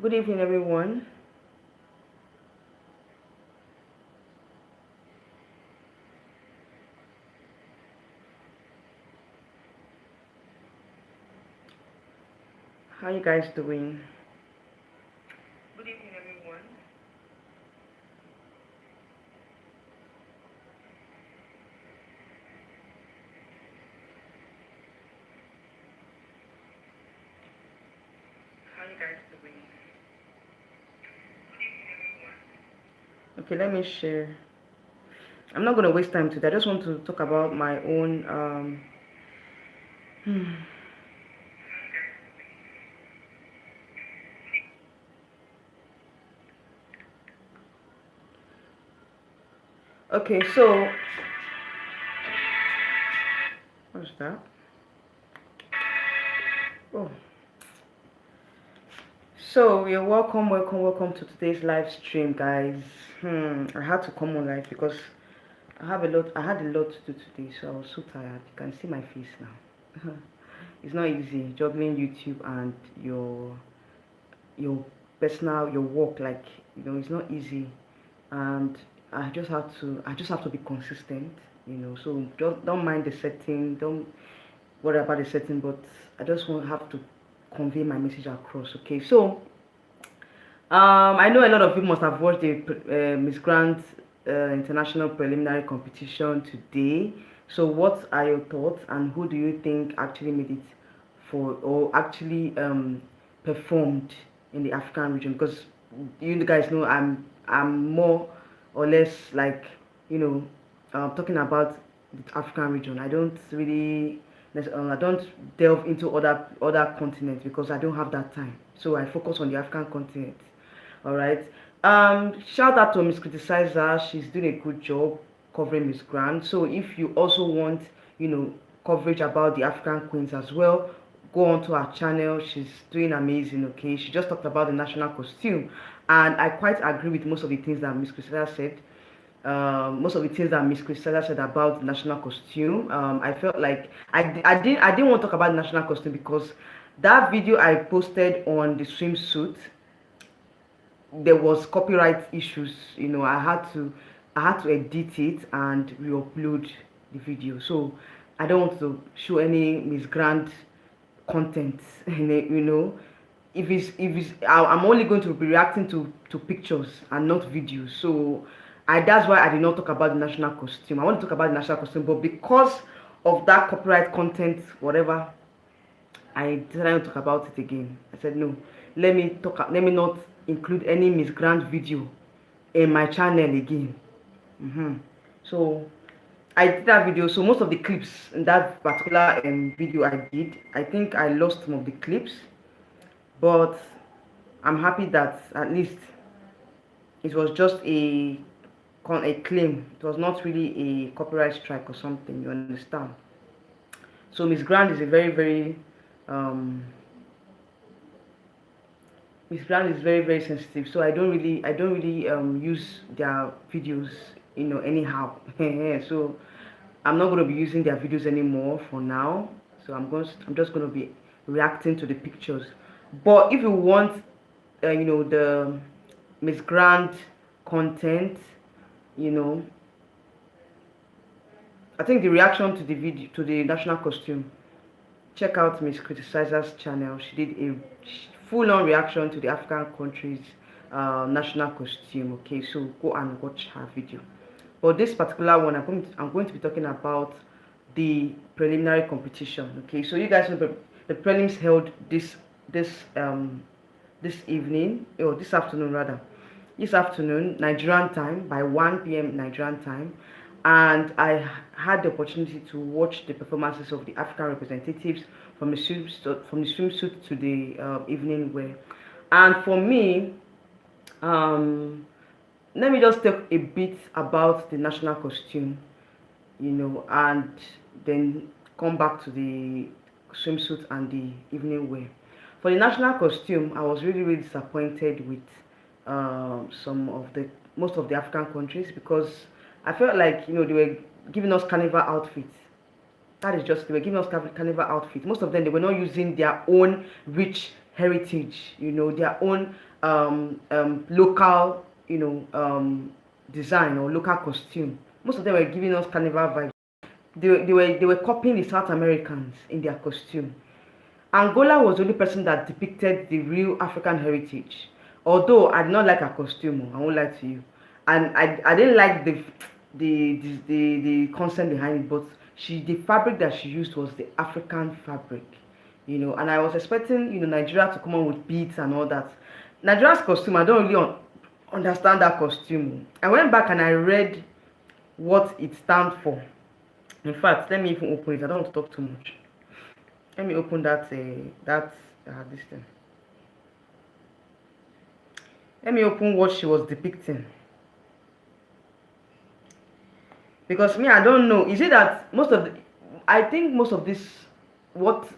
Good evening, everyone. How you guys doing? Good evening, everyone. How you guys doing? Good evening, everyone. Okay, let me share. I'm not gonna waste time today. I just want to talk about my own. Okay, so what's that? Oh, so you're welcome to today's live stream, guys. I had to come on live because I had a lot to do today, so I was so tired. You can see my face now. It's not easy juggling YouTube and your your work. Like, it's not easy, and I just have to be consistent. So just don't mind the setting, don't worry about the setting, but I just won't have to convey my message across. Okay, so I know a lot of you must have watched the Miss Grant International Preliminary Competition today. So, what are your thoughts, and who do you think actually made it for, or actually performed in the African region? Because you guys know I'm more or less like you know talking about the African region. I don't really I don't delve into other continents because I don't have that time. So I focus on the African continent. All right. Shout out to Miss Criticizer. She's doing a good job covering Miss Grant. So if you also want, coverage about the African queens as well, go on to our channel. She's doing amazing. Okay. She just talked about the national costume, and I quite agree with most of the things that Miss Criticizer said. Most of the things that Miss Criticizer said about the national costume. I felt like I didn't want to talk about the national costume because that video I posted on the swimsuit, there was copyright issues. I had to edit it and re-upload the video, so I don't want to show any misgrant content in it. I'm only going to be reacting to pictures and not videos. So that's why I did not talk about the national costume. I want to talk about the national costume, but because of that copyright content, whatever, I decided not to talk about it again. I said no. Let me not include any Miss Grant video in my channel again. So I did that video. So most of the clips in that particular video I did, I think I lost some of the clips, but I'm happy that at least it was just a claim. It was not really a copyright strike or something. You understand? So Miss Grant is a very um, Miss Brand is very sensitive, so I don't really use their videos anyhow. So I'm not going to be using their videos anymore for now. So I'm just going to be reacting to the pictures. But if you want the Miss Grant content, you know I think the reaction to the video, to the national costume, check out Miss Criticizer's channel. She did a full-on reaction to the African country's national costume. Okay, so go and watch her video. But this particular one, I'm going to be talking about the preliminary competition. Okay, so you guys know the prelims held this um this evening, or this afternoon rather, this afternoon Nigerian time by 1 p.m. Nigerian time, and I had the opportunity to watch the performances of the African representatives from the swimsuit to the evening wear. And for me, um, let me just talk a bit about the national costume, and then come back to the swimsuit and the evening wear. For the national costume, I was really disappointed with some of the most of the African countries, because I felt like they were giving us carnival outfits. That is just, they were giving us carnival outfits. Most of them, they were not using their own rich heritage, their own local, design or local costume. Most of them were giving us carnival vibes. They were copying the South Americans in their costume. Angola was the only person that depicted the real African heritage. Although I did not like her costume, I won't lie to you, and I didn't like the concept behind it. But the fabric that she used was the African fabric, And I was expecting Nigeria to come on with beads and all that. Nigeria's costume, I don't really understand that costume. I went back and I read what it stands for. In fact, let me even open it. I don't want to talk too much. Let me open this thing. Let me open what she was depicting. Because me, I don't know. Is it that I think most of this, what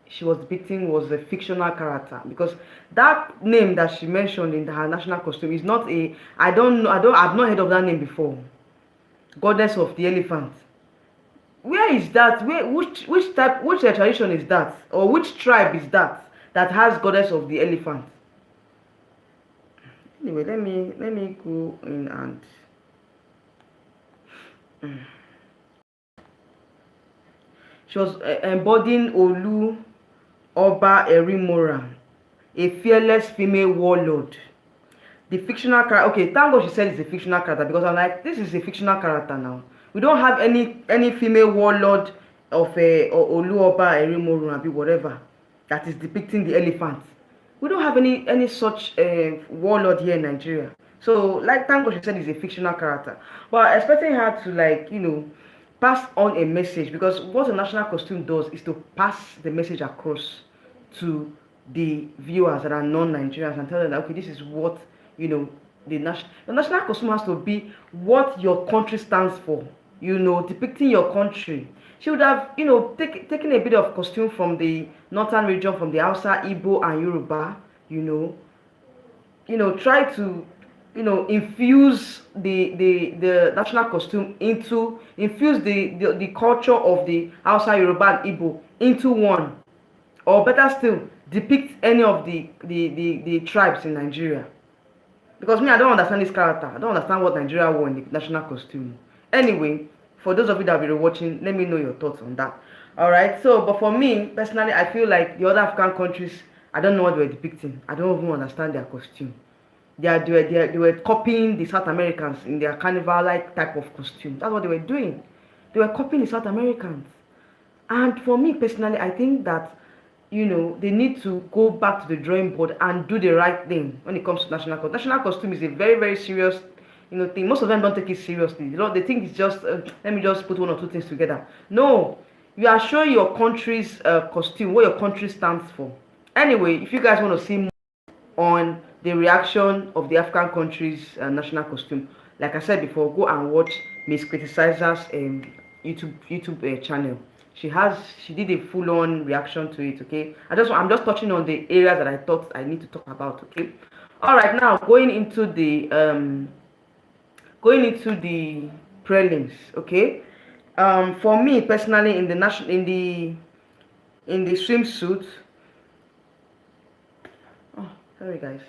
she was depicting was a fictional character. Because that name that she mentioned in her national costume is not I don't know, I've not heard of that name before. Goddess of the elephant. Where is that? Which tradition is that? Or which tribe is that has goddess of the elephant? Anyway, let me go in and she was embodying Olu Oba Erimora, a fearless female warlord. The fictional character. Okay, thank God she said it's a fictional character, because I'm like, this is a fictional character now. We don't have any female warlord of Olu Oba Erimora, whatever, that is depicting the elephant. We don't have any such warlord here in Nigeria. So, like, thank God she said it's a fictional character. But expecting her to, pass on a message, because what a national costume does is to pass the message across to the viewers that are non-Nigerians and tell them that, okay, this is what, the national costume has to be what your country stands for, depicting your country. She would have, taken a bit of costume from the northern region, from the Hausa, Igbo, and Yoruba, try to, infuse the national costume infuse the culture of the Hausa, Yoruba, and Igbo into one, or better still, depict any of the tribes in Nigeria. Because me, I don't understand this character. I don't understand what Nigeria wore in the national costume. Anyway, for those of you that will be watching, let me know your thoughts on that. Alright, so, but for me, personally, I feel like the other African countries, I don't know what they were depicting. I don't even understand their costume. They were copying the South Americans in their carnival-like type of costume. That's what they were doing. They were copying the South Americans. And for me, personally, I think that, they need to go back to the drawing board and do the right thing when it comes to national costume. National costume is a very, very serious, thing. Most of them don't take it seriously. They think it's just, let me just put one or two things together. No, you are showing your country's costume, what your country stands for. Anyway, if you guys want to see more on the reaction of the African country's national costume, like I said before, go and watch Miss Criticizer's YouTube channel. She did a full-on reaction to it. Okay, I'm just touching on the areas that I thought I need to talk about. Okay, all right, now going into the prelims. Okay, for me personally, in the swimsuit. Oh, sorry guys.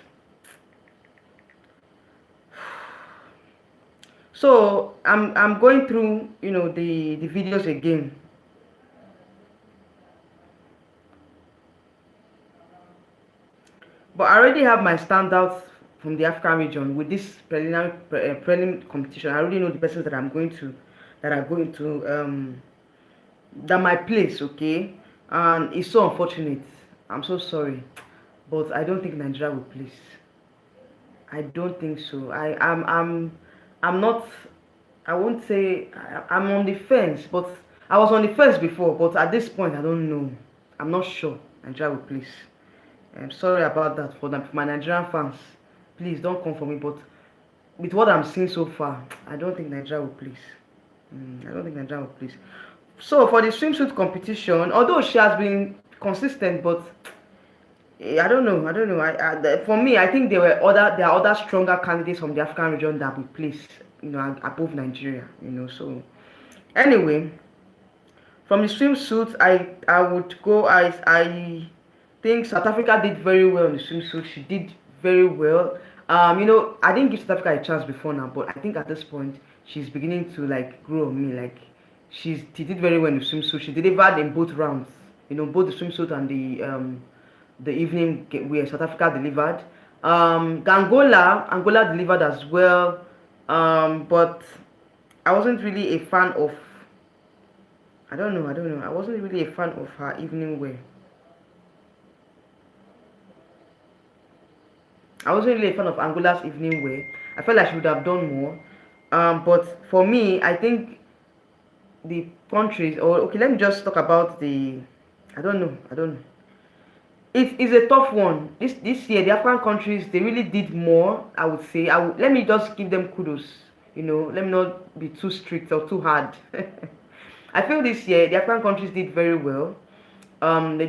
So I'm going through the videos again. But I already have my standouts from the African region with this prelim competition. I already know the persons that are going to that my place, okay? And it's so unfortunate. I'm so sorry, but I don't think Nigeria will place. I don't think so. I'm not. I won't say I'm on the fence, but I was on the fence before. But at this point, I don't know. I'm not sure Nigeria will place. I'm sorry about that for my Nigerian fans. Please don't come for me. But with what I'm seeing so far, I don't think Nigeria will place. I don't think Nigeria will place. So for the swimsuit competition, although she has been consistent, but I don't know. For me, I think there are other stronger candidates from the African region that will place, above Nigeria. So anyway, from the swimsuit, I would go. I think South Africa did very well in the swimsuit. She did very well. You know, I didn't give South Africa a chance before now, but I think at this point she's beginning to like grow on me. Like she did very well in the swimsuit. She delivered in both rounds. You know, both the swimsuit and the evening where South Africa delivered. Angola delivered as well. But I wasn't really a fan of. I don't know. I don't know. I wasn't really a fan of her evening wear. I wasn't really a fan of Angola's evening wear. I felt like she would have done more. But for me, I think the countries, or okay, let me just talk about the. I don't know. I don't know. It is a tough one. This year, the African countries they really did more. I would say. Let me just give them kudos. You know, let me not be too strict or too hard. I feel this year the African countries did very well. They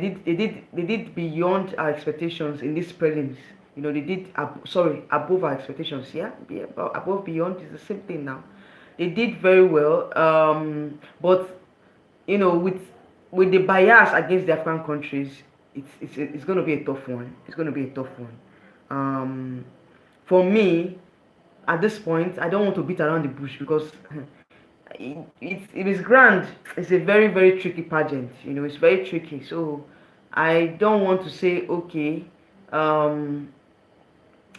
did beyond our expectations in these prelims. You know, they did above our expectations. Yeah, above beyond is the same thing now. They did very well. But you know, with the bias against the African countries, it's going to be a tough one. It's going to be a tough one. For me, at this point, I don't want to beat around the bush because it is grand. It's a very very tricky pageant. You know, it's very tricky. So I don't want to say okay. Um,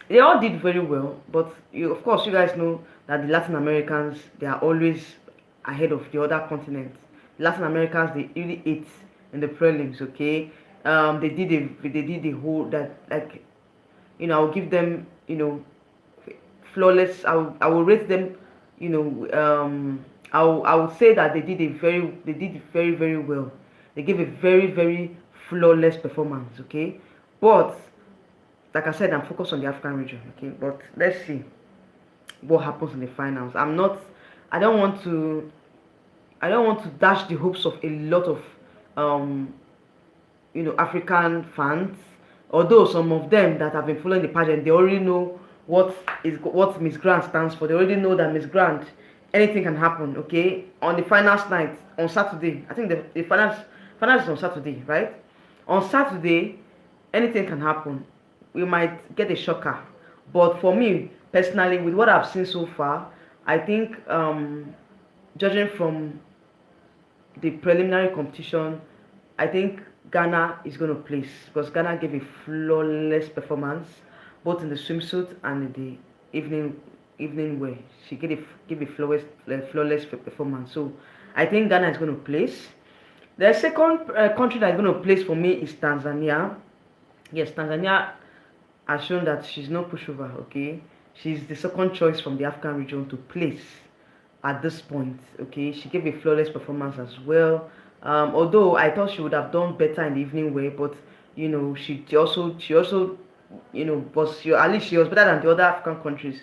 they all did very well, but of course, you guys know that the Latin Americans they are always ahead of the other continents. Latin Americans they really ate in the prelims. Okay, they did a whole that like you know I'll give them you know flawless. I will rate them. You know I would say that they did very very well. They gave a very very flawless performance. Okay, but like I said, I'm focused on the African region. Okay, but let's see what happens in the finals. I don't want to. I don't want to dash the hopes of a lot of um, African fans. Although some of them that have been following the pageant, they already know what Miss Grant stands for. They already know that Miss Grant, anything can happen. Okay, on the finals night on Saturday, I think the finals is on Saturday, right? On Saturday, anything can happen. We might get a shocker, but for me personally, with what I've seen so far, I think judging from the preliminary competition, I think Ghana is going to place because Ghana gave a flawless performance both in the swimsuit and in the evening wear. She gave a flawless performance. So I think Ghana is going to place. The second country that is going to place for me is Tanzania. Yes, Tanzania has shown that she's no pushover. Okay, she's the second choice from the African region to place at this point. Okay, she gave a flawless performance as well. Although I thought she would have done better in the evening wear, but you know she also at least she was better than the other African countries.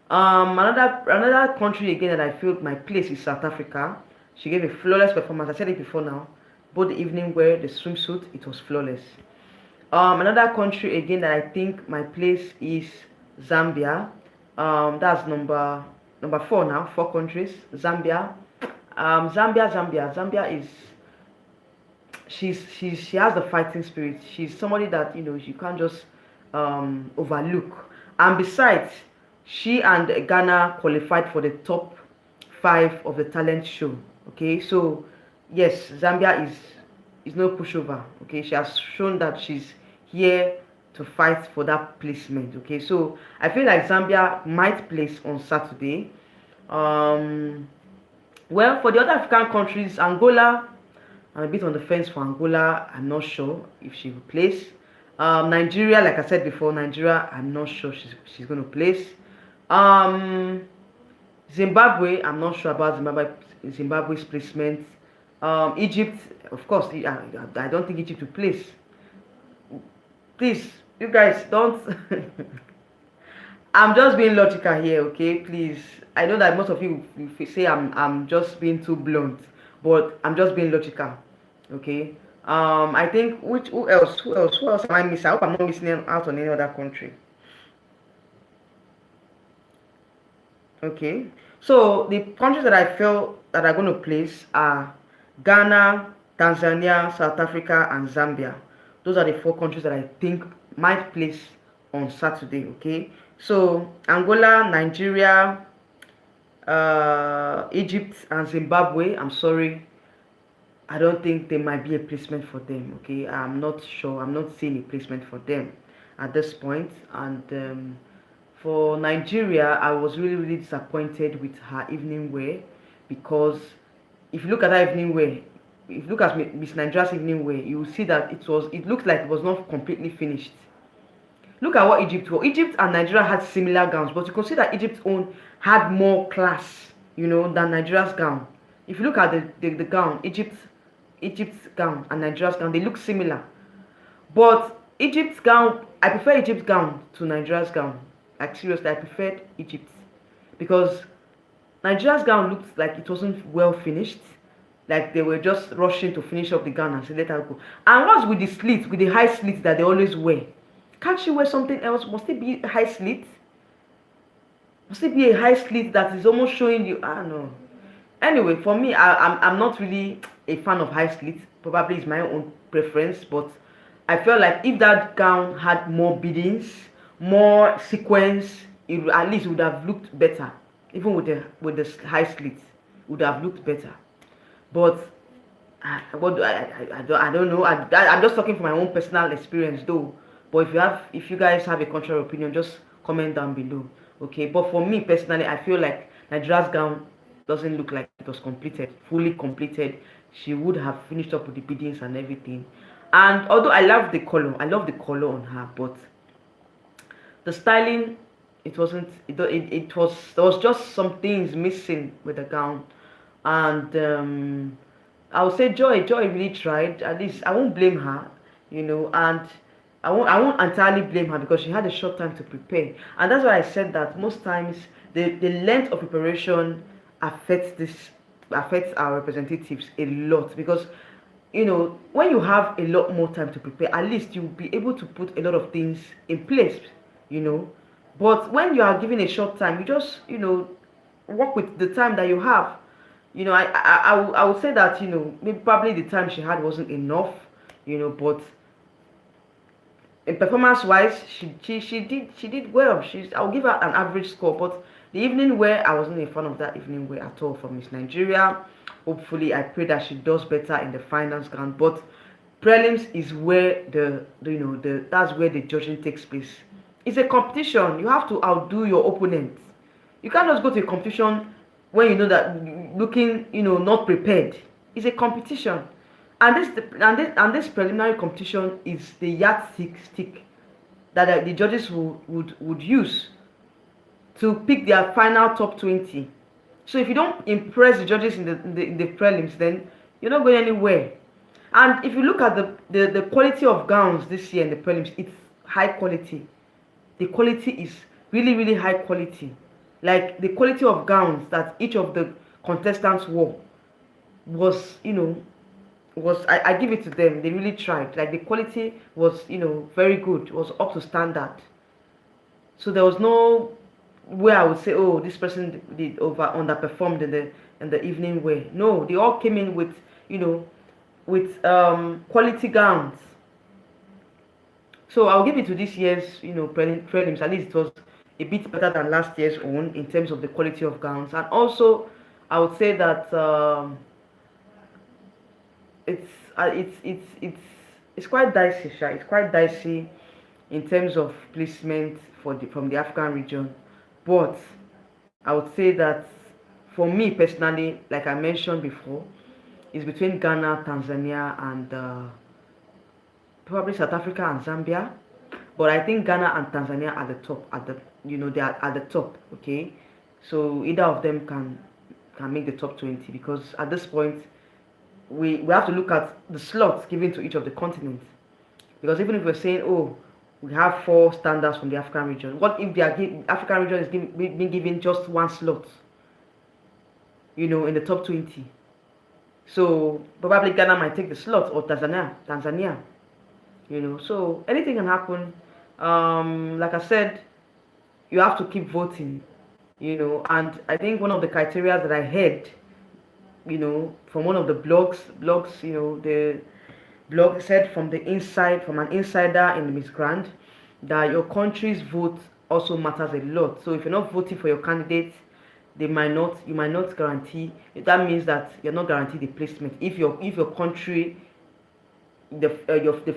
Another country again that I feel my place is South Africa. She gave a flawless performance. I said it before now. Both the evening wear, the swimsuit, it was flawless. Another country again that I think my place is Zambia. That's number four now. Four countries. Zambia. Zambia is she has the fighting spirit. She's somebody that you can't just overlook. And besides, she and Ghana qualified for the top 5 of the talent show. Okay, so yes, Zambia is no pushover. Okay, she has shown that she's here to fight for that placement. Okay, so I feel like Zambia might place on Saturday. Well, for the other African countries, Angola, I'm a bit on the fence for Angola. I'm not sure if she will place. Nigeria, like I said before, Nigeria, I'm not sure she's going to place. Zimbabwe, I'm not sure about Zimbabwe's placement. Egypt, of course, I don't think Egypt will place. Please, you guys don't. I'm just being logical here, okay? Please, I know that most of you say I'm just being too blunt, but I'm just being logical, okay? I think who else am I missing? I hope I'm not missing out on any other country. Okay, so the countries that I feel that are going to place are Ghana, Tanzania, South Africa, and Zambia. Those are the 4 countries that I think might place on Saturday. Okay, so Angola, Nigeria, Egypt, and Zimbabwe. I'm sorry, I don't think there might be a placement for them. Okay, I'm not sure. I'm not seeing a placement for them at this point. And for Nigeria, I was really really disappointed with her evening wear, because if you look at her evening wear, if you look at Miss Nigeria's evening wear, you will see that it looked like it was not completely finished. Look at what Egypt wore. Egypt and Nigeria had similar gowns, but you can see that Egypt's own had more class, than Nigeria's gown. If you look at the gown, Egypt's gown and Nigeria's gown, they look similar. But Egypt's gown, I prefer Egypt's gown to Nigeria's gown. Like seriously, I preferred Egypt, because Nigeria's gown looked like it wasn't well finished. Like they were just rushing to finish up the gown and say, let her go. And what's with the slit, with the high slit that they always wear? Can't she wear something else? Must it be high slit? Must it be a high slit that is almost showing you? I don't know. Anyway, for me, I'm not really a fan of high slits. Probably it's my own preference, but I felt like if that gown had more beadings, more sequins, at least it would have looked better. Even with the high slits, it would have looked better. But I don't know. I'm just talking from my own personal experience, though. But if you guys have a contrary opinion, just comment down below. Okay. But for me personally, I feel like Nigeria's gown doesn't look like it was fully completed. She would have finished up with the beadings and everything. And although I love the color on her, but the styling, it wasn't. There was just some things missing with the gown, and I would say Joy really tried. At least I won't blame her, and I won't entirely blame her, because she had a short time to prepare, and that's why I said that most times the length of preparation affects our representatives a lot, because when you have a lot more time to prepare, at least you'll be able to put a lot of things in place, but when you are given a short time, you just work with the time that you have. I would say that maybe probably the time she had wasn't enough, but in performance wise, she did well. I'll give her an average score. But the evening wear, I wasn't a fan of that evening wear at all from Miss Nigeria. Hopefully, I pray that she does better in the finals ground. But prelims is where that's where the judging takes place. It's a competition. You have to outdo your opponent. You can't just go to a competition when you know that looking not prepared. It's a competition. And this preliminary competition is the yardstick that the judges would use to pick their final top 20. So if you don't impress the judges in the prelims, then you're not going anywhere. And if you look at the quality of gowns this year in the prelims, it's high quality. The quality is really really high quality. Like the quality of gowns that each of the contestants wore was I give it to them. They really tried. Like the quality was very good. It was up to standard. So there was no where I would say, oh, this person did underperformed in the evening wear. No, they all came in with quality gowns. So I'll give it to this year's prelims. At least it was a bit better than last year's own in terms of the quality of gowns. And also I would say that it's quite dicey, Sha. It's quite dicey in terms of placement from the African region. But I would say that for me personally, like I mentioned before, it's between Ghana, Tanzania, and probably South Africa and Zambia. But I think Ghana and Tanzania are the top. They are at the top. Okay, so either of them can make the top 20, because at this point we have to look at the slots given to each of the continents. Because even if we're saying, oh, we have 4 standards from the African region, what if the African region is being given just 1 slot in the top 20? So probably Ghana might take the slot, or Tanzania. So anything can happen. Like I said, you have to keep voting. And I think one of the criteria that I heard from one of the blogs, the blog said from an insider in Miss Grand, that your country's vote also matters a lot. So if you're not voting for your candidate, you might not guarantee. That means that you're not guaranteed the placement. If your country, the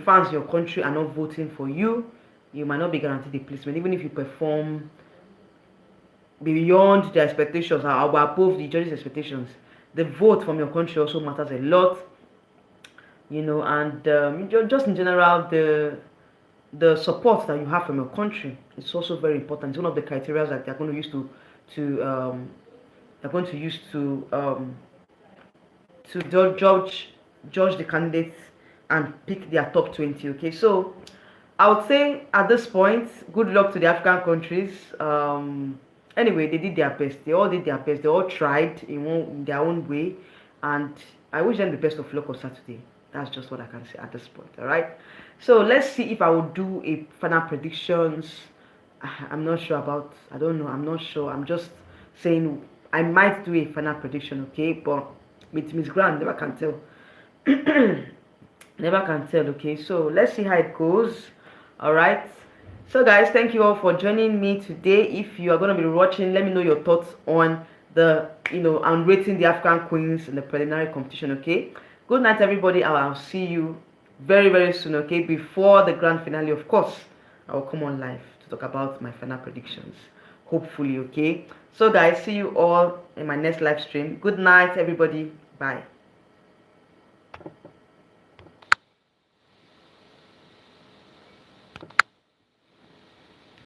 fans in your country are not voting for you, you might not be guaranteed the placement, even if you perform beyond the expectations or above the judges' expectations. The vote from your country also matters a lot, and just in general, the support that you have from your country is also very important. It's one of the criteria that they're going to use to judge the candidates and pick their top 20. Okay, so I would say at this point, good luck to the African countries. Anyway, they did their best. They all did their best. They all tried in their own way, and I wish them the best of luck on Saturday. That's just what I can say at this point. All right. So let's see if I will do a final predictions. I'm not sure about. I don't know. I'm not sure. I'm just saying I might do a final prediction. Okay, but with Miss Grant, never can tell. Never can tell. Okay, so let's see how it goes. All right. So guys, thank you all for joining me today. If you are going to be watching, let me know your thoughts on the and rating the African queens in the preliminary competition. Okay, good night everybody. I'll see you very very soon. Okay, before the grand finale, of course I will come on live to talk about my final predictions, hopefully. Okay, so guys, see you all in my next live stream. Good night everybody. Bye.